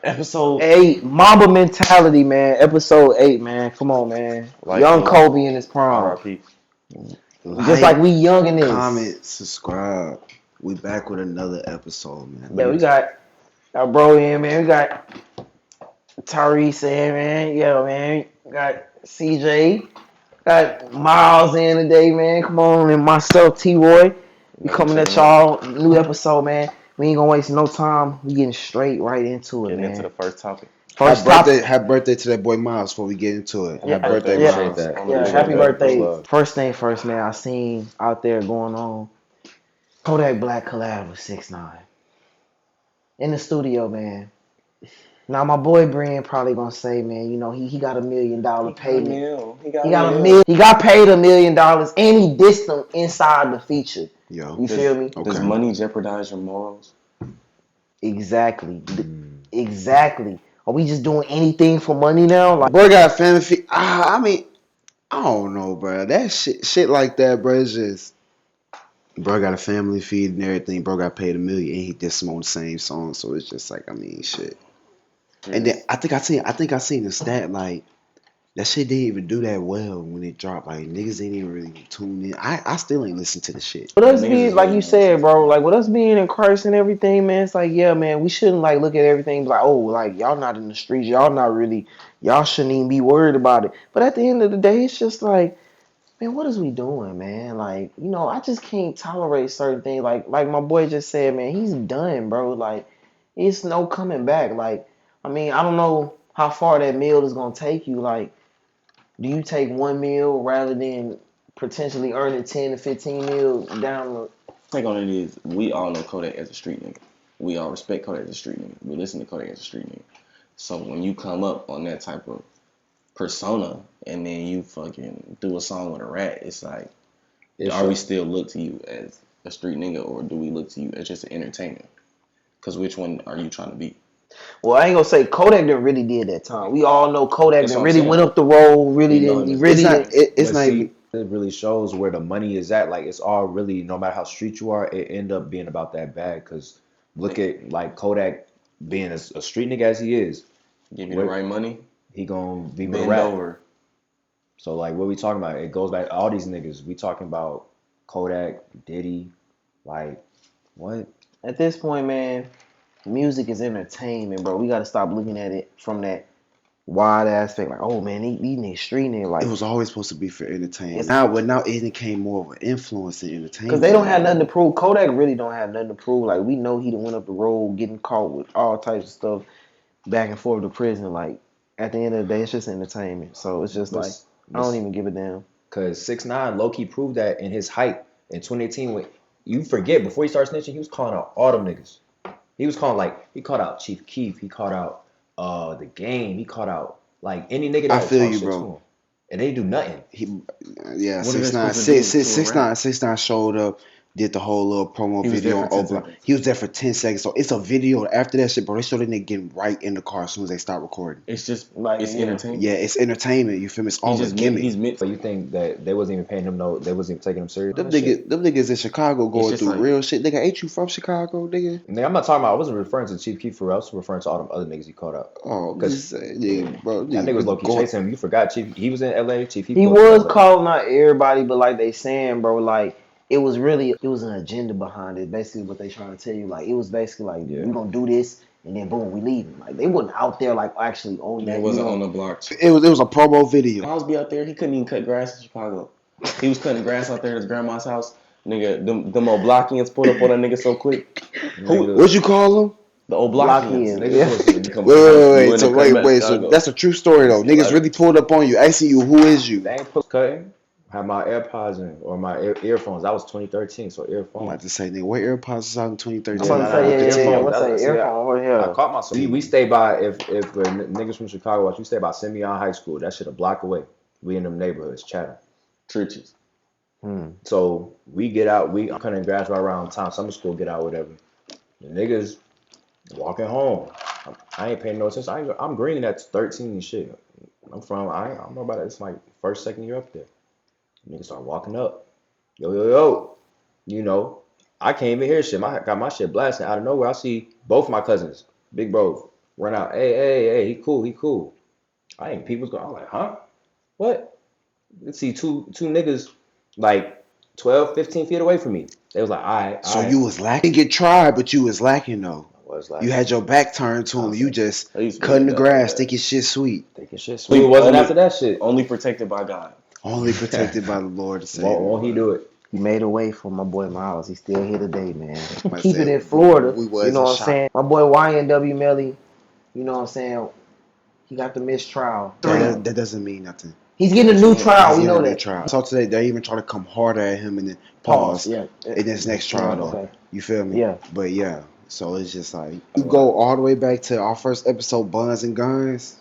Episode 8, Mamba mentality, man. Episode 8, man. Come on, man. Young Kobe in his prime. RIP. Just like we young in this. Comment, subscribe. We back with another episode, man. Yeah, we got our bro in, man. We got Tyrese in, man. Yeah, man. We got CJ. Got Miles in today, man. Come on, and myself, T-Roy. We coming at y'all. New episode, man. We ain't gonna waste no time. We getting straight right into it, Getting man. into the first topic. Happy birthday to that boy Miles before we get into it. Yeah, happy birthday, yeah, Miles. yeah, happy birthday. First thing first, man. I seen out there going on Kodak Black collab with 6ix9ine in the studio, man. Now my boy Brian probably gonna say, man, you know, he got $1 million payment. He got paid $1 million, and he dissed him inside the feature. Yo, you feel me? Does money jeopardize your morals? Exactly. Exactly. Are we just doing anything for money now? Like, boy got family fee. I mean, I don't know, bro. That shit like that, bro. It's just, bro got a family feed and everything. Bro got paid $1 million, and he dissed him on the same song. So it's just like, I mean, shit. And then I think I seen the stat like that shit didn't even do that well when it dropped. Like niggas ain't even really tune in. I still ain't listen to the shit. With us being like you said, bro, like with us being in Christ and everything, man, it's like, yeah, man, we shouldn't like look at everything like, oh, like y'all not in the streets, y'all shouldn't even be worried about it. But at the end of the day, it's just like, man, what is we doing, man? Like, you know, I just can't tolerate certain things. Like my boy just said, man, he's done, bro. Like, it's no coming back. Like, I mean, I don't know how far that meal is gonna take you. Like, do you take 1 meal rather than potentially earning 10 to 15 mil down the? Take on it is, we all know Kodak as a street nigga. We all respect Kodak as a street nigga. We listen to Kodak as a street nigga. So when you come up on that type of persona and then you fucking do a song with a rat, it's like, we still look to you as a street nigga, or do we look to you as just an entertainer? Because which one are you trying to be? Well, I ain't gonna say Kodak done really did that time. We all know Kodak done really went up the road. Really didn't. It's not. It really shows where the money is at. Like it's all really, no matter how street you are, it end up being about that bag. Cause look at like Kodak being a street nigga as he is. Give you the right money, he gonna be bend over. So like what we talking about? It goes back to all these niggas. We talking about Kodak, Diddy, like what? At this point, man, music is entertainment, bro. We gotta stop looking at it from that wide aspect. Like, oh man, these niggas street niggas. Like, it was always supposed to be for entertainment. Now it became more of an influence in entertainment. Because they don't have nothing to prove. Kodak really don't have nothing to prove. Like, we know he done went up the road, getting caught with all types of stuff, back and forth to prison. Like, at the end of the day, it's just entertainment. So it's just like, I don't even give a damn. Cause 6ix9ine low-key proved that in his hype in 2018. When you forget, before he started snitching, he was calling out all them niggas. He was calling, like, he called out Chief Keef, he called out the Game, he called out like any nigga that I feel talk you, shit bro. to him. And they do nothing. 6ix9ine showed up, did the whole little promo video on Obla. He was there for 10 seconds. So it's a video after that shit, bro. They showed that nigga getting right in the car as soon as they start recording. It's just like, it's entertainment. Yeah, it's entertainment. You feel me? It's all a gimmick. So you think that they wasn't even paying him they wasn't even taking him serious? Them niggas in Chicago going through like, real shit. Nigga, ain't you from Chicago, nigga? Nigga, I'm not talking about, I wasn't referring to Chief Keef for real. I was referring to all them other niggas he caught out. Oh, because bro, that nigga was low-key chasing him. You forgot Chief. He was in LA. Chief Keef. He was calling out everybody, but like they saying, bro, like it was an agenda behind it. Basically, what they trying to tell you, like it was basically like we gonna do this and then boom, we leaving. Like they wasn't out there like actually on that. It wasn't on the block. It was a promo video. Miles be out there. He couldn't even cut grass in Chicago. He was cutting grass out there at his grandma's house. Nigga, them old blockians pulled up on that nigga so quick. What'd you call them? The old blockians. Wait. So that's a true story though. Niggas really pulled up on you, asking you, who is you? They ain't cutting. Had my AirPods in or my earphones. That was 2013, so earphones. I'm about to say, nigga, what AirPods was out in 2013? I'm about to say, earphones. I caught myself. We stay by, if niggas from Chicago watch, we stay by Simeon High School. That shit a block away. We in them neighborhoods, Chatham. Churches. So we get out, I'm cutting grass right around town, summer school, get out, whatever. The niggas walking home. I ain't paying no attention. I'm green at 13 and shit. I don't know about it. It's like first, second year up there. Niggas start walking up. Yo. You know, I can't even hear shit. I got my shit blasting. Out of nowhere, I see both my cousins, big bro, Run out. Hey, he cool. I ain't people's going. I'm like, huh? What? Let's see two niggas like 12, 15 feet away from me. They was like, all right. So you was lacking. Get tried, but you was lacking though. I was like, You had your back turned to him. You just cutting the grass, thinking shit sweet. thinking shit sweet. It wasn't after that shit. Only protected by God. Only protected by the Lord. Won't he do it? He made a way for my boy Miles. He's still here today, man. Might Keep say it in Florida. we You wasn't know what I'm shocked. saying? My boy YNW Melly, you know what I'm saying? He got the mistrial. That doesn't mean nothing. He's getting a new trial. We know that. Trial. So today they even try to come harder at him and then pause. Yeah. In this next trial though. Okay. You feel me? Yeah. But yeah. So it's just like you go all the way back to our first episode, Buns and Guns.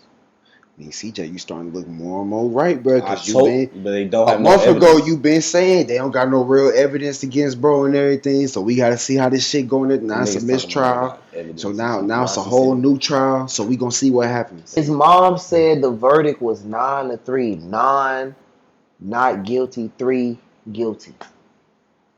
I mean, CJ, you starting to look more and more right, bro. Because you been but they don't have a no month ago. evidence. You been saying they don't got no real evidence against bro and everything. So we got to see how this shit going. Now it's a mistrial. So now it's a whole new trial. So we gonna see what happens. His mom said the verdict was 9-3. 9 not guilty, 3 guilty.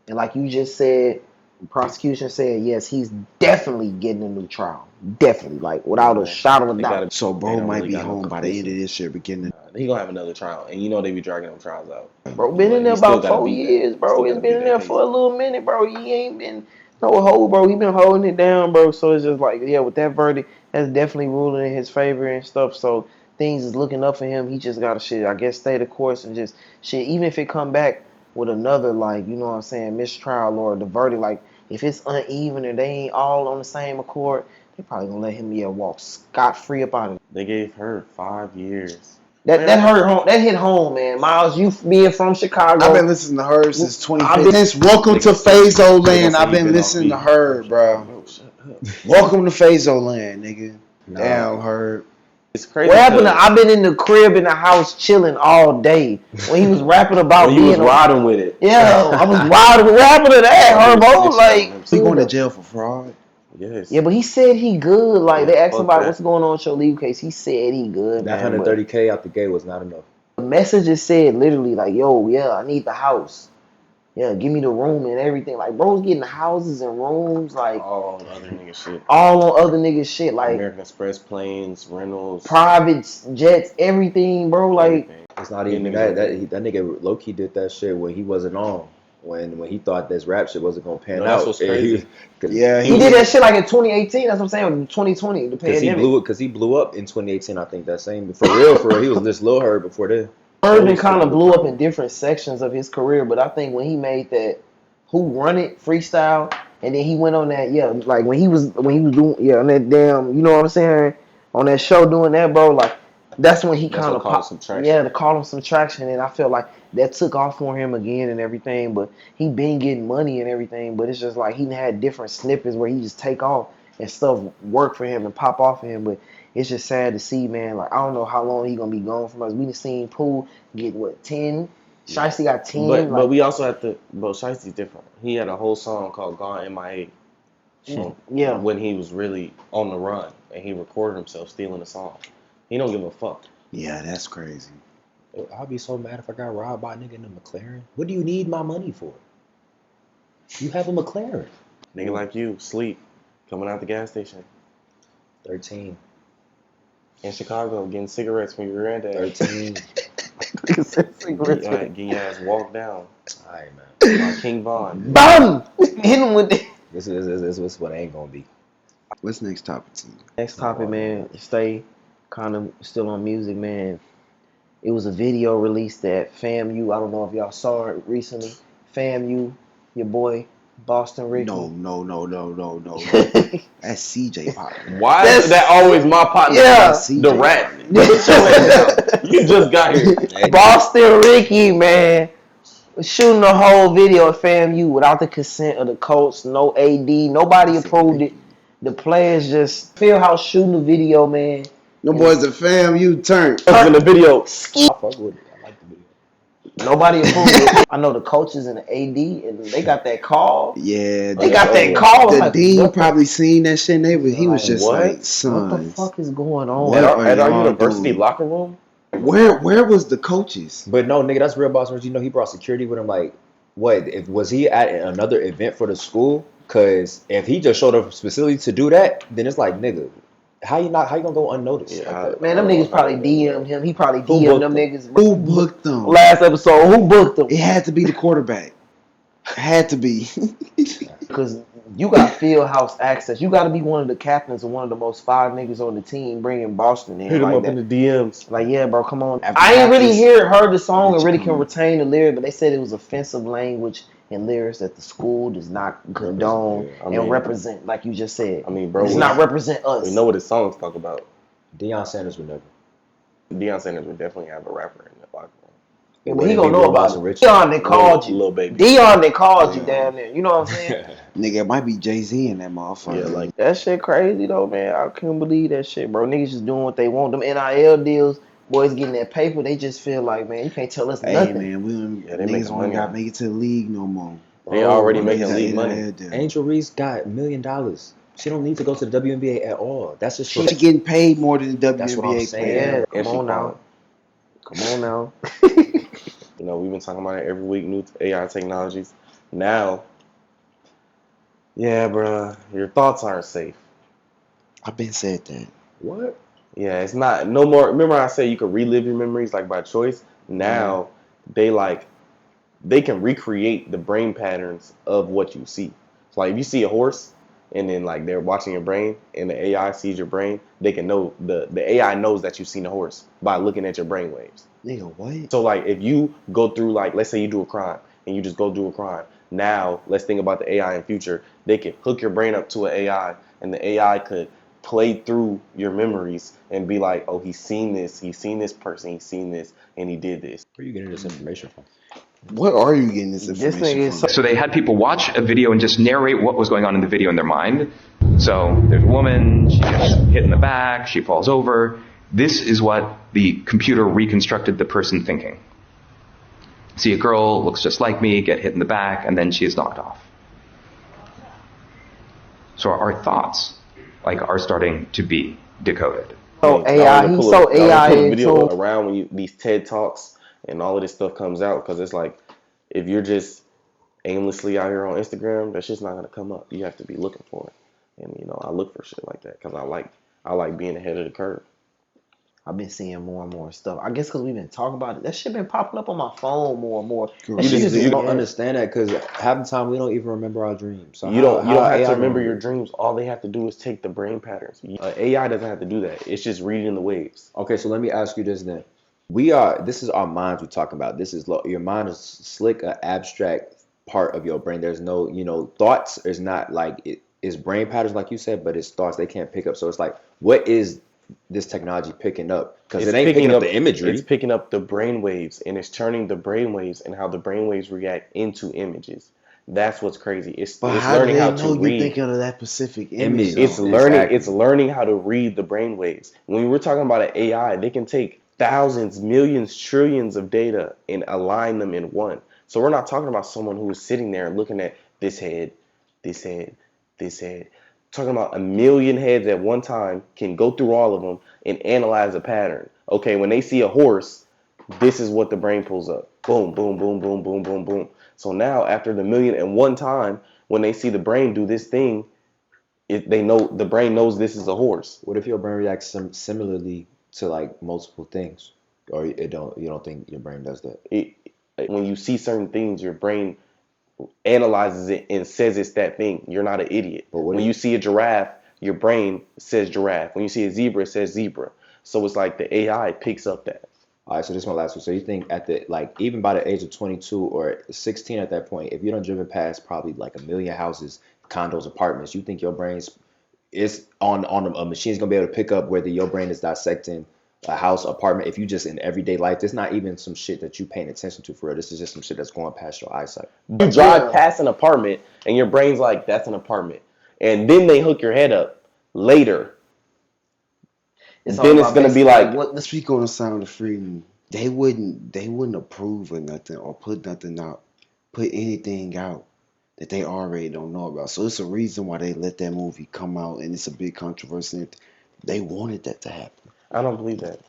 And like you just said, the prosecution said yes, he's definitely getting a new trial. Definitely, like without a shadow of a doubt. So They bro don't might really be got no home by the end of conclusive. this year, beginning. He gonna have another trial, and you know they be dragging them trials out. Bro, been in there He still about gotta 4 beat that. years, bro. Still He's gotta been beat in that there case. for a little minute, bro. He ain't been no hold, bro. He been holding it down, bro. So it's just like, yeah, with that verdict, that's definitely ruling in his favor and stuff. So things is looking up for him. He just gotta shit, I guess, stay the course and just shit. Even if it come back with another, like, you know what I'm saying, mistrial or the verdict, like if it's uneven and they ain't all on the same accord, they probably gonna let him walk scot free up out of it. They gave her 5 years. That hurt home. That hit home, man. Miles, you being from Chicago. I've been listening to her since I've 2015. Since Welcome to Phaso Land, I've They been been listening to off her, bro. Bro, shut up. Welcome to Phaso Land, nigga. Nah. Damn, her. It's crazy. What happened? I've been in the crib in the house chilling all day when he was rapping about When you was being riding with it. Yeah, I was wild. What happened to that, Herbo? Like, He going to jail for fraud. Yes. yeah, but he said he good. Like they asked him fuck about that. what's going on with your legal case. He said he good. That man, but 130K out the gate was not enough. the messages said literally like, "Yo, yeah, I need the house. Yeah, give me the room and everything." Like, bro's getting houses and rooms, like All on other nigga shit. all on other niggas shit, like American Express planes, rentals, private jets, everything, bro. Like, everything. It's not even Yeah, that nigga low key did that shit when he wasn't on. When he thought this rap shit wasn't gonna pan No, out. that's what's crazy. Yeah, he did that shit like in 2018. That's what I'm saying. 2020, the pandemic. Because he blew up in 2018. I think that same for real. He was this Lil Herb before that. Herden kind of blew up in different sections of his career, but I think when he made that "Who Run It" freestyle, and then he went on that, like when he was doing, on that damn, you know what I'm saying, on that show doing that, bro, like that's when he That's kind what of caught some traction. yeah, to call him some traction, and I felt like that took off for him again and everything. But he been getting money and everything, but it's just like he had different snippets where he just take off and stuff work for him and pop off for him, but. It's just sad to see, man. Like, I don't know how long he gonna be gone from us. We done seen Pooh get, 10? Shiesty got 10. But we also have to. But Shiesty's different. He had a whole song called "Gone MIA." Yeah. When he was really on the run and he recorded himself stealing the song. He don't give a fuck. Yeah, that's crazy. I'll be so mad if I got robbed by a nigga in a McLaren. What do you need my money for? You have a McLaren. Nigga like you, sleep, coming out the gas station 13. in Chicago, getting cigarettes from your granddad. 13. Getting your ass walked down All right, man. by King Von. BAM! Hit him with it. This is what it ain't gonna be. What's next topic, team? Next topic, man. Stay kind of still on music, man. It was a video released at Famu. I don't know if y'all saw it recently. Famu, your boy, Boston Ricky. No. That's CJ partner. Why is that always my partner? Yeah. The rat. You just got here. Boston Ricky, man. Shooting the whole video at FAMU without the consent of the coach, no AD, nobody approved it. The players just feel how shooting the video, man. No boys, the fam, you turned. In the video. I fuck with it. I like the video. Nobody approved it. I know the coaches and the AD, and they got that call. Yeah, They got that call. The Like, dean what probably seen that shit. And he was just what? like, son, the fuck is going on? At our university locker room? Where was the coaches? But no, nigga, that's real boss. You know, he brought security with him. Like, what? Was he at another event for the school? Because if he just showed up specifically to do that, then it's like, nigga, How you gonna go unnoticed? Yeah, Like that? Man, them niggas probably DM'd him. He probably Who DM'd booked them him? niggas. Who booked them? Last episode, who booked them? It had to be the quarterback. It had to be. Because you got field house access. You got to be one of the captains of one of the most five niggas on the team, bringing Boston in hit him like up that. in the DMs. Like, yeah, bro, come on. After I ain't really practice, heard the song and Richey really can come. retain the lyric, but they said it was offensive language and lyrics that the school does not condone Yeah. I mean, and represent, like you just said. I mean, bro, Does not represent us. we know what his songs talk about. Deion Sanders would never. Deion Sanders would definitely have a rapper in the locker room. Yeah, but he gonna know about it. Richey. Dion, they called you. Lil Baby. Dion, they called you down there. You know what I'm saying? Nigga, it might be Jay-Z in that motherfucker. Yeah, like That shit crazy though, man. I couldn't believe that shit, bro. Niggas just doing what they want. Them NIL deals, boys getting that paper. They just feel like, man, you can't tell us Hey nothing. man, we don't, Yeah, they niggas making ain't money got to now. make it to the league no more. they already Niggas making got league money. NIL deal. Angel Reese got $1 million. She don't need to go to the WNBA at all. That's just She getting paid more than the WNBA That's what I'm saying. player. Yeah, And come she on now. Come on now. You know, we've been talking about it every week, new AI technologies. Now, yeah, bro, your thoughts aren't safe. I've been said that. What? Yeah, it's not no more. Remember, I said you could relive your memories like by choice. Now, they can recreate the brain patterns of what you see. So, like if you see a horse, and then like they're watching your brain, and the AI sees your brain, they can know the AI knows that you've seen a horse by looking at your brain waves. Nigga, what? So like if you go through like let's say you do a crime and you just go do a crime. Now let's think about the AI in future. They could hook your brain up to an AI and the AI could play through your memories and be like, oh, he's seen this person, he's seen this, and he did this. Where are you getting this information from? What are you getting this This information nigga is from? So they had people watch a video and just narrate what was going on in the video in their mind. So there's a woman, she gets hit in the back, she falls over. This is what the computer reconstructed the person thinking. See a girl, looks just like me, get hit in the back, and then she is knocked off. So our thoughts, like, are starting to be decoded. so I AI. wanna He's pull so a- I wanna AI pull a video into. around when these TED Talks and all of this stuff comes out because it's like if you're just aimlessly out here on Instagram, that shit's not gonna come up. You have to be looking for it, and you know I look for shit like that because I like being ahead of the curve. I've been seeing more and more stuff. I guess because we've been talking about it. That shit been popping up on my phone more and more. That shit just- is you don't yeah. understand that because half the time we don't even remember our dreams. So You don't have AI to remember gonna- your dreams. All they have to do is take the brain patterns. AI doesn't have to do that. It's just reading the waves. Okay, so let me ask you this then. This is our minds we're talking about. This is your mind is slick, an abstract part of your brain. There's no, thoughts is not like it's brain patterns like you said, but it's thoughts they can't pick up. So it's like, what is this technology picking up? Because it ain't picking up the imagery. It's picking up the brain waves and it's turning the brain waves and how the brain waves react into images. That's what's crazy. It's But it's how do learning they how know to you read. thinking of that specific Image. image? It's though? learning. Exactly. It's learning how to read the brain waves. When we're talking about an AI, they can take thousands, millions, trillions of data and align them in one. So we're not talking about someone who is sitting there and looking at this head, this head, this head. Talking about a million heads at one time can go through all of them and analyze a pattern. Okay, when they see a horse, this is what the brain pulls up. Boom, boom, boom, boom, boom, boom, boom. So now after the million and one time, when they see the brain do this thing, they know the brain knows this is a horse. What if your brain reacts similarly to like multiple things, or you don't think your brain does that? When you see certain things, your brain analyzes it and says it's that thing. You're not an idiot. But what when if- you see a giraffe, your brain says giraffe. When you see a zebra, it says zebra. So it's like the AI picks up that. All right, so this is my last one. So you think even by the age of 22 or 16 at that point, if you don't driven past probably like 1 million houses, condos, apartments, you think your brain's is on a machine's gonna be able to pick up whether your brain is dissecting a house, apartment. If you just in everyday life, there's not even some shit that you paying attention to for real. This is just some shit that's going past your eyesight. You drive past an apartment and your brain's like, that's an apartment. And then they hook your head up later. Then it's gonna be like, what? Let's speak on the sound of freedom. They wouldn't approve of nothing or put nothing out, put anything out that they already don't know about. So it's a reason why they let that movie come out, and it's a big controversy. They wanted that to happen. I don't believe that.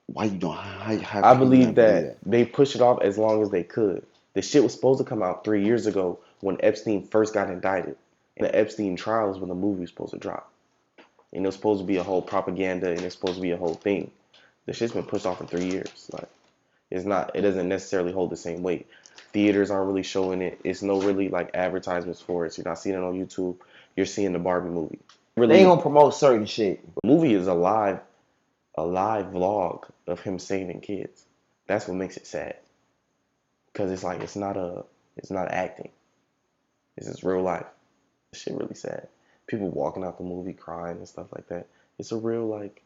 Why you don't? How I can you believe not that they push it off as long as they could. The shit was supposed to come out 3 years ago when Epstein first got indicted. And the Epstein trial is when the movie was supposed to drop. and it was supposed to be a whole propaganda, and it's supposed to be a whole thing. The shit's been pushed off for 3 years. Like, it doesn't necessarily hold the same weight. Theaters aren't really showing it. It's no really like advertisements for it. So you're not seeing it on YouTube. You're seeing the Barbie movie. They ain't gonna promote certain shit. The movie is a live vlog of him saving kids. That's what makes it sad. Cause it's like it's not acting. It's just real life. This shit really sad. People walking out the movie crying and stuff like that. It's a real like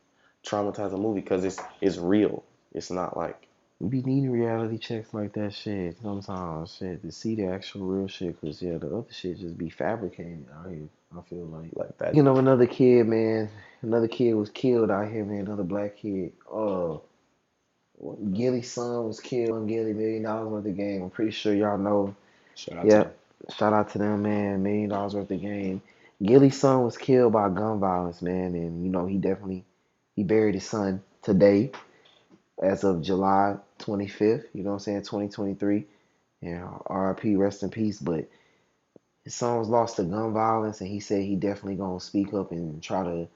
traumatizing movie because it's real. It's not like We be needing reality checks like that shit sometimes, shit, to see the actual real shit, because, yeah, the other shit just be fabricated out here, I feel like that. You know, another kid, man, another kid was killed out here, man, another black kid. Gillie's son was killed on Gillie, $1 million worth of game. I'm pretty sure y'all know. Shout out to them. Shout out to them, man, $1 million worth of game. Gillie's son was killed by gun violence, man, and, you know, he buried his son today, as of July 25th, you know what I'm saying, 2023. And RIP, rest in peace. But his son was lost to gun violence, and he said he definitely gonna speak up and try to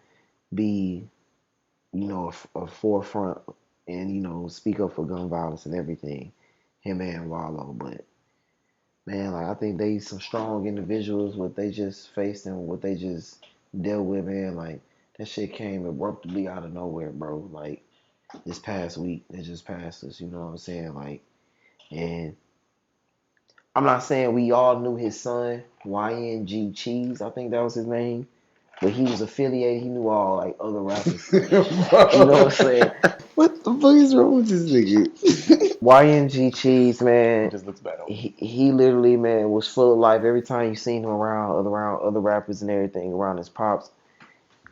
be, you know, a forefront and, you know, speak up for gun violence and everything. Him and Wallow. But man, like, I think they some strong individuals, what they just faced and what they just dealt with, man. Like, that shit came abruptly out of nowhere, bro. Like, this past week that just passed us, you know what I'm saying? Like, and I'm not saying we all knew his son, YNG Cheese, I think that was his name, but he was affiliated, he knew all, like, other rappers. You know what I'm saying? What the fuck is wrong with this nigga? YNG Cheese, man, it just looks bad. he literally, man, was full of life. Every time you seen him around other rappers and everything, around his pops,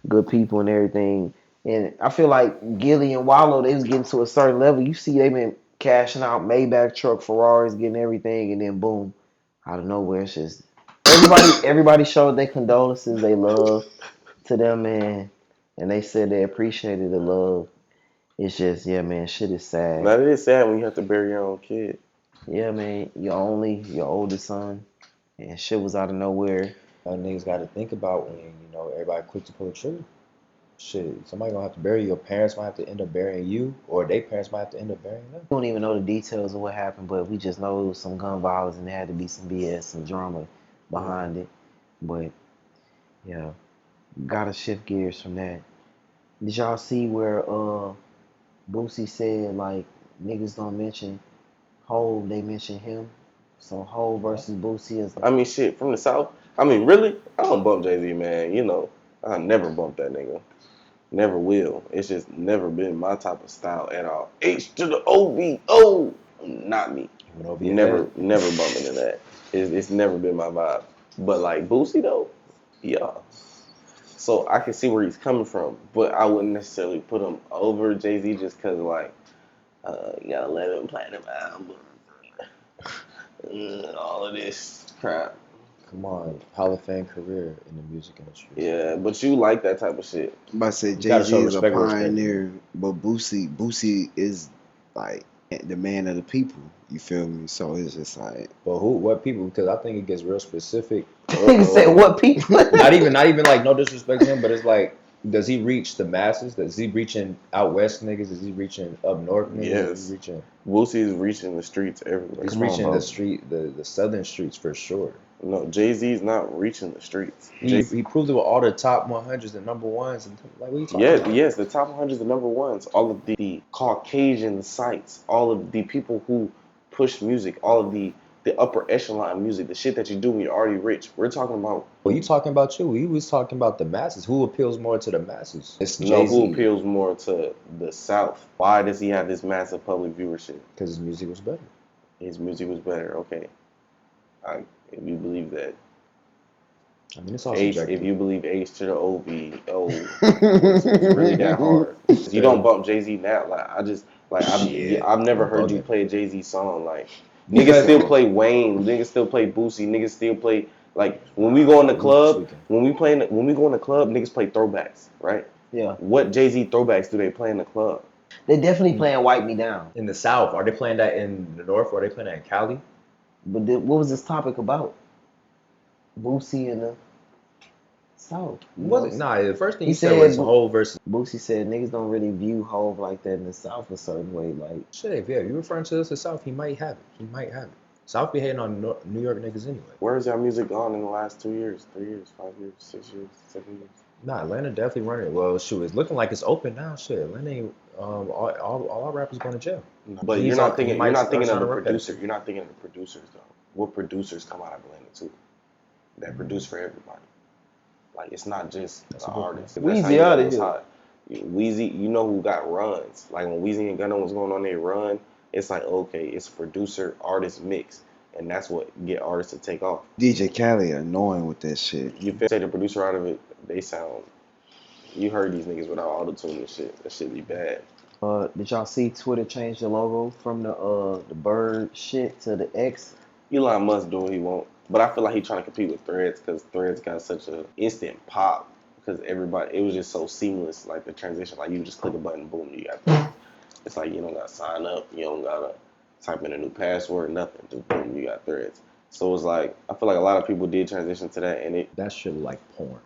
good people and everything. And I feel like Gillie and Wallow, they was getting to a certain level. You see, they been cashing out Maybach truck, Ferraris, getting everything, and then boom, out of nowhere, it's just everybody showed their condolences, they love to them, man, and they said they appreciated the love. It's just, yeah, man, shit is sad. Now it is sad when you have to bury your own kid. Yeah, man, your oldest son, and shit was out of nowhere. Y'all niggas got to think about when, you know, everybody quick to pull the trigger. Shit, somebody gonna have to bury you. Your parents might have to end up burying you, or their parents might have to end up burying them. We don't even know the details of what happened, but we just know it was some gun violence and there had to be some BS, some drama behind it. But, yeah, gotta shift gears from that. Did y'all see where Boosie said, like, niggas don't mention Hov, they mention him? So Hov versus Boosie is like, I mean, shit, from the South. I mean, really? I don't bump Jay-Z, man. You know, I never bump that nigga. Never will. It's just never been my type of style at all. H to the O-V-O. Not me. Never bump into that. It's never been my vibe. But, like, Boosie, though, yeah. So I can see where he's coming from. But I wouldn't necessarily put him over Jay-Z just because, like, you got 11 platinum albums. All of this crap. Come on, Hall of Fame career in the music industry. Yeah, but you like that type of shit. I'm about to say You gotta Jay-Z show is a respect where respect pioneer, but Boosie is like the man of the people. You feel me? So it's just like, But what people? Because I think it gets real specific. nigga said what people? not even like no disrespect to him, but it's like, does he reach the masses? Does he reaching out west niggas? Is he reaching up north niggas? Yes. Is he reaching? Boosie is reaching the streets everywhere. He's reaching the southern streets for sure. No, Jay-Z's not reaching the streets. He proved it with all the top 100s and number ones and like what are you talking Yeah, about? yes, the top 100s, the number ones, all of the Caucasian sites, all of the people who push music, all of the upper echelon music, the shit that you do when you're already rich. We're talking about. Well, you talking about you. He was talking about the masses. Who appeals more to the masses? It's No, Jay-Z. who appeals more to the South? Why does he have this massive public viewership? Because his music was better. His music was better. Okay, if you believe that. I mean, it's all H, subjective. if you believe H to the O-V-O, it's really that hard. You don't bump Jay-Z now. I've never heard you play a Jay-Z song. Like, niggas still play Wayne, niggas still play Boosie, niggas still play, like, when we go in the club, when we go in the club, niggas play throwbacks, right? Yeah. What Jay-Z throwbacks do they play in the club? They definitely playing Wipe Me Down. In the South, are they playing that in the North, or are they playing that in Cali? But what was this topic about? Boosie and the South. Was it? Nah, the first thing He he said was said- Hov versus Boosie said niggas don't really view Hov like that in the South a certain way. Like, shit. If you referring to us as South, he might have it. He might have it. South be hating on New York niggas anyway. Where's y'all music gone in the last 2 years, 3 years, 5 years, 6 years, 7 years? Nah, Atlanta definitely running. Well, shoot, it's looking like it's open now. Shit, Atlanta ain't, all our rappers going to jail. But He's you're not on- thinking. he might You're not start thinking of trying the to rep that producer. shit. You're not thinking of the producers though. What producers come out of Atlanta too? That produce for everybody. Like it's not just That's the a good artist. point. That's how Weezy you know outta it's here. hot. Weezy, you know who got runs? Like when Weezy and Gunna was going on their run, it's like okay, it's producer artist mix, and that's what get artists to take off. DJ Khaled annoying with that shit. You take the producer out of it, they sound. You heard these niggas without auto-tune and shit. That shit be bad. did y'all see Twitter change the logo from the bird shit to the X? Elon Musk do what he want, but I feel like he trying to compete with Threads because Threads got such a instant pop because everybody it was just so seamless, like the transition, like you just click a button, boom, you got Threads. It's like you don't gotta sign up, you don't gotta type in a new password, nothing, just boom, you got Threads. So it's like I feel like a lot of people did transition to that, and it That shit look like porn.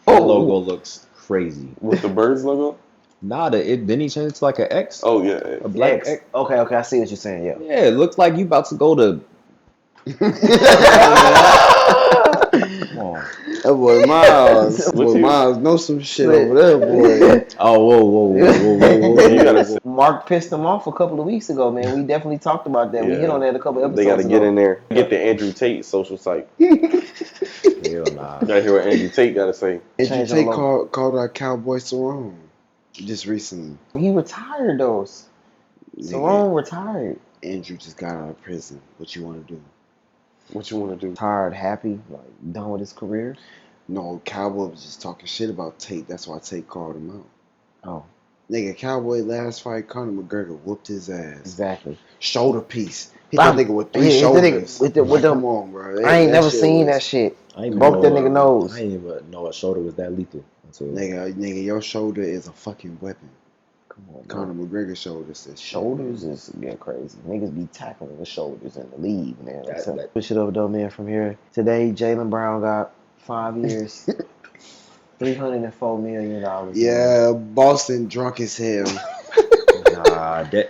That logo looks crazy. with the birds logo. Nah, didn't he change it to like an X? Oh yeah, A black X. X. Okay, I see what you're saying. Yeah. Yeah, it looks like you about to go to. Come on. That boy Miles. That What boy you- Miles know some shit over there, boy. Oh, whoa. You gotta say, Mark pissed him off a couple of weeks ago, man. We definitely talked about that. We Yeah. hit on that a couple episodes they gotta get ago. in there, get the Andrew Tate social site. Hell nah. Gotta hear what Andrew Tate gotta say. Andrew Change the Tate logo. called out Cowboy Cerrone just recently. He retired though. Cerrone retired. Andrew just got out of prison. What you want to do? What you wanna do? Tired, happy, like done with his career. No, Cowboy was just talking shit about Tate. That's why Tate called him out. Oh, Nigga, Cowboy last fight, Conor McGregor whooped his ass. exactly. Shoulder piece. Hit that nigga with three Yeah, hit that nigga shoulders. with the- with Like, them- come on, bro. I ain't That never shit seen was- that shit. I ain't Broke that know, nigga nose. I didn't even know a shoulder was that lethal. Until Nigga, your shoulder is a fucking weapon. Come on, Conor bro. McGregor's shoulders is shit. Shoulders is getting crazy. Niggas be tackling with shoulders in the league, man. That- Push it up though, man. From here today, Jaylen Brown got 5 years, $304 million. Yeah, Boston drunk as hell. Nah, dead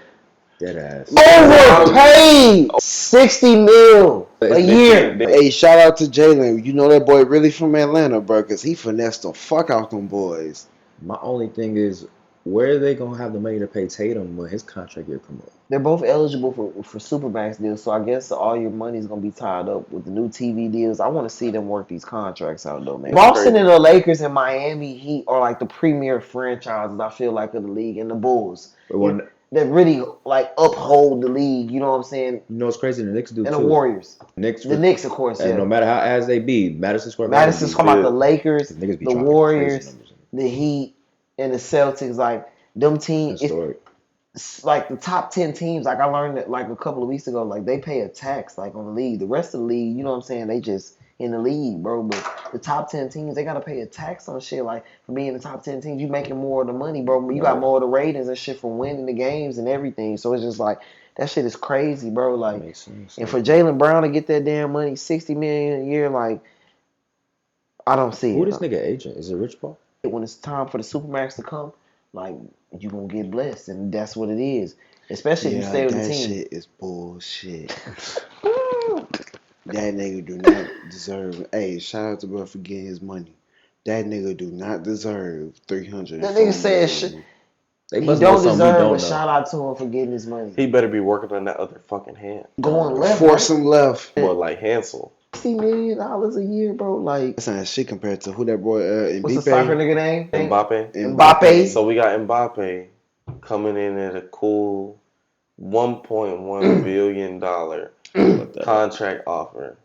ass. Overpaid 60 mil a year. Hey, shout out to Jaylen. You know that boy really from Atlanta, bro, because he finessed the fuck out them boys. My only thing is, where are they gonna have the money to pay Tatum when his contract year come up? They're both eligible for Supermax deals, so I guess all your money's gonna be tied up with the new TV deals. I want to see them work these contracts out, though, man. Boston and the Lakers and Miami Heat are like the premier franchises I feel like of the league, and the Bulls But when, that really like uphold the league. You know what I'm saying? you know what's crazy? The Knicks do And too. the Warriors, Knicks, the Knicks, of course. and Yeah. no matter how ass they be, Madison Square Madison's talking about the Lakers, Niggas be the dropping Warriors, crazy numbers. the Heat, and the Celtics. Like them teams. Historic. It's like the top 10 teams, like I learned that like a couple of weeks ago, like they pay a tax like on the league. The rest of the league, you know what I'm saying, they just in the league, bro. But the top 10 teams, they gotta pay a tax on shit. Like for being the top 10 teams, you making more of the money, bro. You got more of the ratings and shit for winning the games and everything. So it's just like that shit is crazy, bro. Like, Makes sense. and for Jaylen Brown to get that damn money, $60 million a year, like I don't see Who it. this nigga agent? Is it Rich Paul? When it's time for the Supermax to come, like you gonna get blessed, and that's what it is. Especially if you stay with the that team. shit is bullshit. That nigga do not deserve. Hey, shout out to bro for getting his money. That nigga do not deserve 300. That nigga said shit. They He must know don't something we deserve don't a know. shout out to him for getting his money. He better be working on that other fucking hand. Going left, Force him left. But like Hansel. $60 million a year, bro. Like, That's not shit compared to who that boy Mbappe. what's the soccer nigga name? Mbappe. Mbappe. So we got Mbappe coming in at a cool $1.1 billion contract offer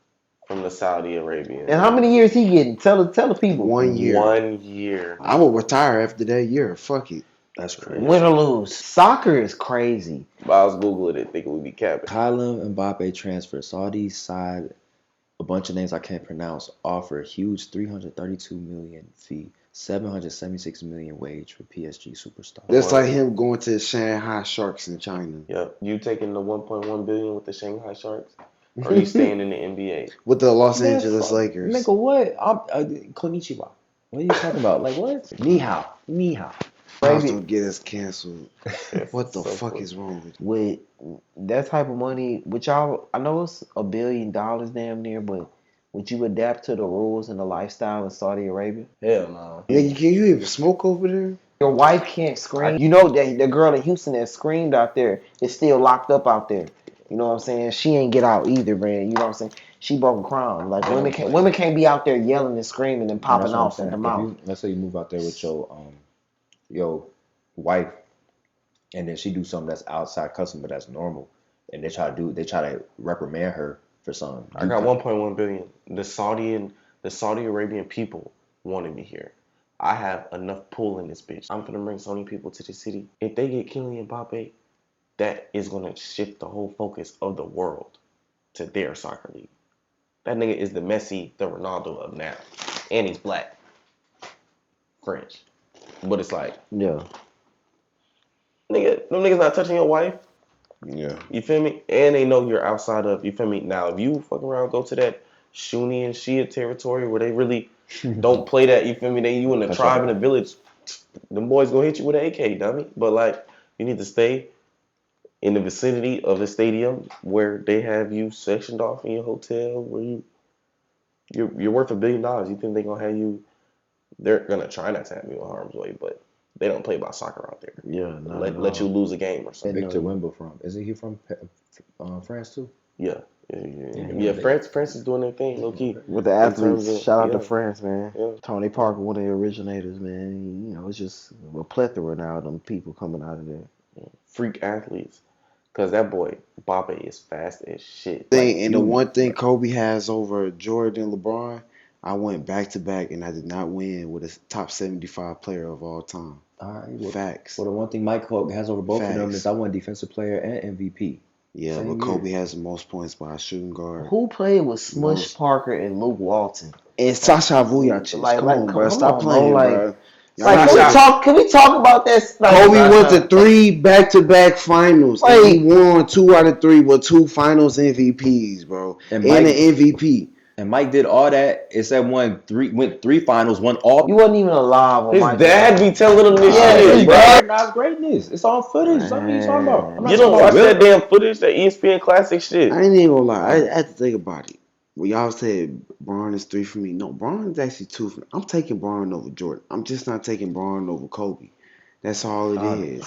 from the Saudi Arabian. And how many years he getting? Tell the people. 1 year. 1 year. I will retire after that year. Fuck it. That's crazy. Win or lose. Soccer is crazy. But I was Googling it thinking we'd be capping. Kylan Mbappe transfer. Saudi side, a bunch of names I can't pronounce, offer huge 332 million fee, 776 million wage for PSG superstar. That's like him going to the Shanghai Sharks in China. Yep. You taking the 1.1 billion with the Shanghai Sharks? Or are you staying in the NBA? With the Los Man, Angeles fuck. Lakers. Nigga, what? Konnichiwa. What are you talking about? Like, what? Ni hao. Ni hao. House don't get us canceled. What the So fuck cool. is wrong with you? With that type of money, which y'all, I know it's $1 billion damn near, but would you adapt to the rules and the lifestyle in Saudi Arabia? Hell no. Nigga, can you even smoke over there? Your wife can't scream. You know that the girl in Houston that screamed out there is still locked up out there. You know what I'm saying? She ain't get out either, man. You know what I'm saying? She broke a crime. Like women can't be out there yelling and screaming and popping off at the mouth. Let's say you move out there with your wife, and then she do something that's outside custom, but that's normal, and they try to reprimand her for something. I got 1.1 billion. The Saudi Arabian people wanted me here. I have enough pull in this bitch. I'm finna bring Saudi people to the city. If they get Kylian Mbappe, that is gonna shift the whole focus of the world to their soccer league. That nigga is the Messi, the Ronaldo of now, and he's black, French. But it's like, Yeah. nigga, them niggas not touching your wife. Yeah. You feel me? And they know you're outside of, you feel me? Now, if you fuck around, go to that Sunni and Shia territory where they really don't play that, you feel me? You in the tribe in the village, them boys gonna hit you with an AK, dummy. But like, you need to stay in the vicinity of the stadium where they have you sectioned off in your hotel, where you're worth $1 billion. You think they gonna have you? They're gonna try not to have you in harm's way, but they don't play by soccer out there. Yeah. Let you lose a game or something. Victor Wimble isn't he from France too? Yeah. France is doing their thing, low key. With the athletes, of- shout out to yeah. France, man. Yeah. Tony Parker, one of the originators, man. You know, it's just a plethora now of them people coming out of there. Freak athletes. Because that boy, Mbappe, is fast as shit. The one thing Kobe has over Jordan and LeBron, I went back to back and I did not win with a top 75 player of all time. All right. Facts. Well, the one thing Mike Hope has over both of them is I won defensive player and MVP. Yeah, Same but Kobe year. has the most points by a shooting guard. Who played with Smush Parker and Luke Walton? And Sasha Vujacic. Come on, bro. Stop bro. playing, Like, bro. Like, can we talk about this? Like, Kobe went to 3 back-to-back finals. Like, and he won 2 out of 3 with 2 finals MVPs, bro. And an MVP. And Mike did all that. It said went 3 finals, won all. You wasn't even alive when His Mike dad be telling him this It's shit, bro. recognized greatness. It's on footage. What are you talking about? I'm not You don't talking watch about that damn footage, that ESPN classic shit. I ain't even gonna lie. I had to think about it. When y'all said Braun is 3 for me, no, Braun is actually 2 for me. I'm taking Braun over Jordan. I'm just not taking Braun over Kobe. That's all it is.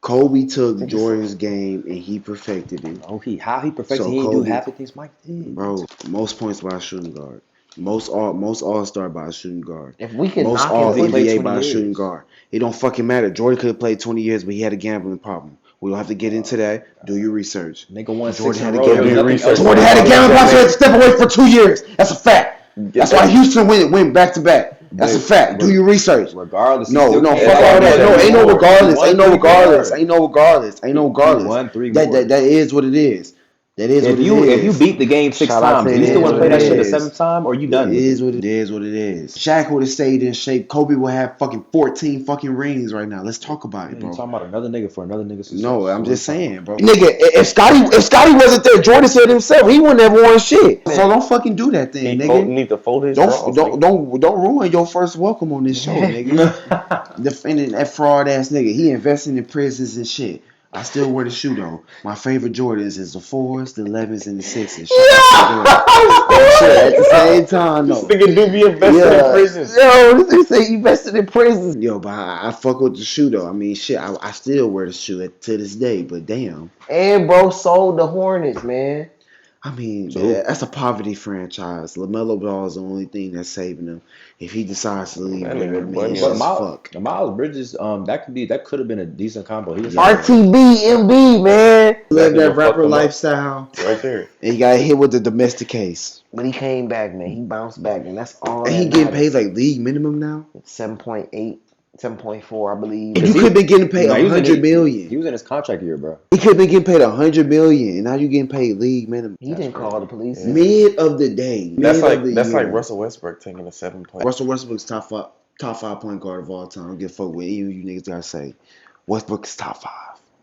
Kobe took Jordan's game and he perfected it. How he perfected it? He didn't do half the things Mike did. Bro, most points by a shooting guard. Most all-star by a shooting guard. If we can most knock all it, NBA by a shooting guard. It don't fucking matter. Jordan could have played 20 years, but he had a gambling problem. We don't have to get into that. Do your research. Nigga won Jordan 6 had in a a row. gambling research. Jordan had a gambling problem, so he had to step away for 2 years. That's a fact. That's why Houston went back to back. That's a fact. Do your research. Regardless. No, fuck all can't- that. No, ain't no He regardless. won Ain't no 3 regardless. more. Ain't no regardless. Ain't no regardless. He won 3 That more. that is what it is. That is what it is. If you beat the game 6 Shout out times, to and you still want to play that shit the is. 7th time, or you done It with is it? what it is. What it is. Shaq would have stayed in shape. Kobe would have fucking 14 fucking rings right now. Let's talk about it, You bro. talking about another nigga for another nigga success. No, I'm So just what you saying, bro. Nigga, if Scotty wasn't there, Jordan said himself, he wouldn't have won shit. So don't fucking do that thing, nigga. Need to fold his Don't ruin your first welcome on this show, nigga. Defending that fraud ass nigga. He investing in prisons and shit. I still wear the shoe though. My favorite Jordans is the 4s, the 11s, and the 6s. At the same time though. This nigga do be invested in prisons. Yo, this nigga say invested in prison. Yo, but I fuck with the shoe though. I mean, shit, I still wear the shoe to this day. But damn, And bro sold the Hornets, man. I mean, that's a poverty franchise. LaMelo Ball is the only thing that's saving them. If he decides to leave, That man, nigga I mean, money. it's But just fuck. Miles Bridges, that could have been a decent combo. He just RTB, MB, man. Live nigga that fucked rapper him up. lifestyle, Right there. and he got hit with the domestic case. But he came back, man. He bounced back, and that's all. And he getting paid like league minimum now. 7.8, 7.4, I believe. And you could have been getting paid $100 million. He was in his contract year, bro. He could have been getting paid $100 million, and now you getting paid league minimum. He didn't call the police. Mid of the day. That's mid of the like year. Russell Westbrook taking a 7 point. Russell Westbrook's top five point guard of all time. I don't give a fuck what any of you niggas gotta say. Westbrook is top 5.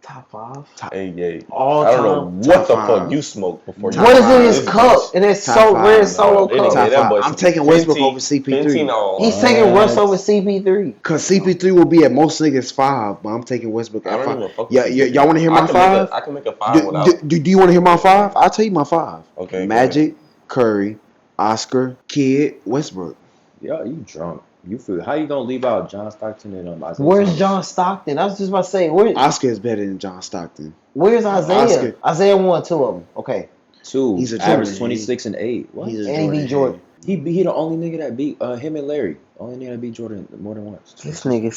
Top 5. Hey, yeah. All I don't know time. what Top the five. fuck you smoked before you. What is in five. his cup? In that Top five. red solo They didn't cup. get that boy I'm some taking Westbrook Fenty- over CP3. Fenty, no. He's taking Russ over CP3. Cause CP3 will be at most niggas 5, but I'm taking Westbrook I at don't 5. even fuck with Yeah, CP3. y'all want to hear my 5? I can make a 5 without. Do you want to hear my 5? I'll tell you my 5. Okay, go Magic, Curry, Oscar, Kidd, Westbrook. Yo, you drunk. You feel how you gonna leave out John Stockton and Isaiah Where's Thomas? John Stockton? I was just about to say, Oscar is better than John Stockton. where's Isaiah? Oscar. Isaiah won 2 of them. Okay. 2. He's a average Jordan. 26 and 8. What? He's a And he beat Jordan. He the only nigga that beat him and Larry. Only nigga that beat Jordan more than once. This nigga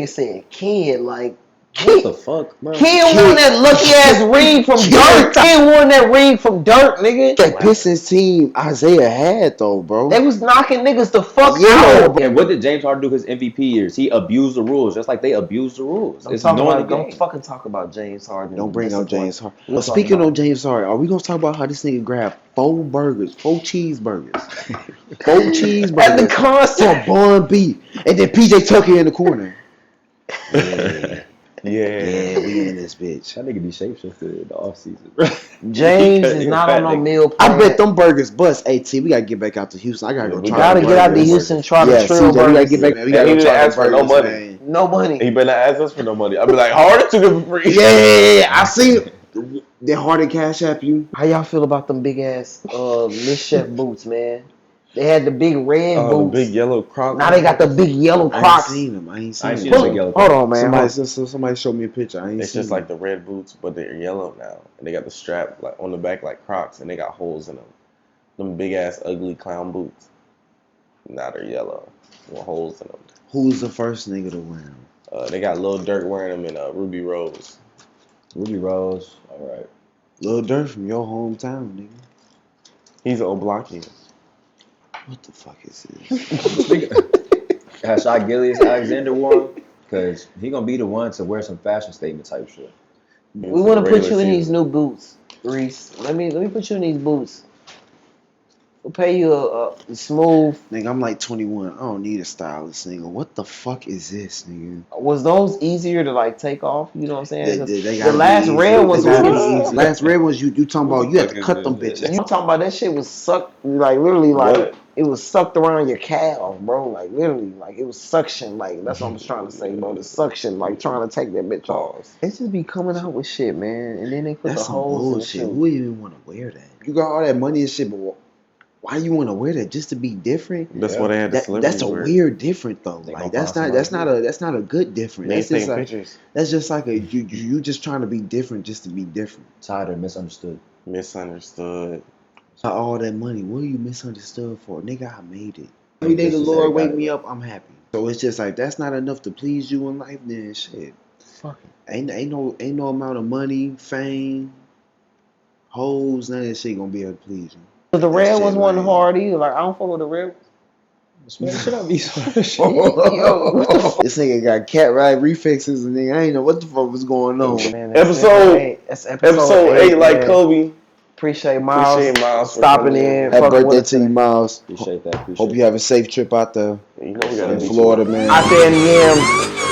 said, Kid, like, What the fuck, bro? Kid won that lucky ass ring from Dirk. Kid won that ring from Dirk, nigga. That Pistons team Isaiah had though, bro. They was knocking niggas the fuck Yeah, out. And what did James Harden do his MVP years? He abused the rules, just like they abused the rules. It's knowing the game. Don't fucking talk about James Harden. Don't bring up James Harden. We'll Speaking talk of James Harden, are we gonna talk about how this nigga grabbed 4 cheeseburgers, 4 cheeseburgers At the concert. for Bun B, and then PJ Tucker in the corner. Yeah. We in this bitch. That nigga be shapeshifted in the offseason. James is not on no meal plan. I bet them burgers bust. AT, we gotta get back out to Houston. I gotta go We try. Gotta them get out to burgers. Houston, try the Yeah, Trill CJ, we gotta burgers. get back. We Yeah, gotta he go didn't try ask them for no burgers, money. man. No money. He better not ask us for no money. I'd be like, Harden took it for free. Yeah. I see it. They Harden Cash App you. How y'all feel about them big ass Mischief boots, man? They had the big red The boots. big yellow Croc. Now they got the big yellow I ain't Crocs. seen them. I ain't I ain't seen seen them. the big yellow Hold on, man. Somebody showed me a picture. I ain't It's seen just like the red boots, but they're yellow now, and they got the strap like on the back like Crocs, and they got holes in them. Them big ass ugly clown boots. Now they're yellow with holes in them. Who's the first nigga to wear them? They got Lil Durk wearing them in Ruby Rose. Ruby Rose, all right. Lil Durk from your hometown, nigga. He's an Oblaki. What the fuck is this? Has Shot Gillie Alexander wore him? Because he gonna be the one to wear some fashion statement type shit. We want to put you in these new boots, Reese. Let me put you in these boots. We'll pay you a smooth. Nigga, I'm like 21. I don't need a stylist, nigga. What the fuck is this, nigga? Was those easier to like take off? You know what I'm saying? They the gotta last be easy. red ones They gotta was be easy. Last red ones you talking about you have to cut them bitches. You talking about that shit was sucked, like literally, like What? it was sucked around your calf, bro. Like literally, like it was suction. Like that's what I was trying to say, bro. The suction, like trying to take that bitch off. They just be coming out with shit, man, and then they put That's the some holes in the bullshit. shoe. Who even want to wear that? You got all that money and shit, but why you want to wear that? Just to be different? That's what they had the celebrities That's a wear. weird different though. They Like gonna that's find not a good different. They That's just take like pictures. that's just like a you just trying to be different just to be different. Tired of misunderstood. Misunderstood. Got all that money. What are you misunderstood for? Nigga, I made it. Every day This the is Lord everybody. wake me up, I'm happy. So it's just like that's not enough to please you in life, then shit. Fuck it. Ain't no amount of money, fame, hoes, none of that shit gonna be able to please you. The red shit ones wasn't lame. hard either. Like I don't fuck with the red ones. Smack the shit out of me. This nigga got cat ride refixes and nigga, I ain't know what the fuck was going on. Man, that's Episode- That's Episode 8, like man. Kobe. Appreciate Miles. Appreciate Miles for stopping coming in. Happy fucking birthday with us to you, today. Miles. Appreciate that. Hope you have a safe trip out there You know we gotta in beat you Florida, up. man. Out there in the yams.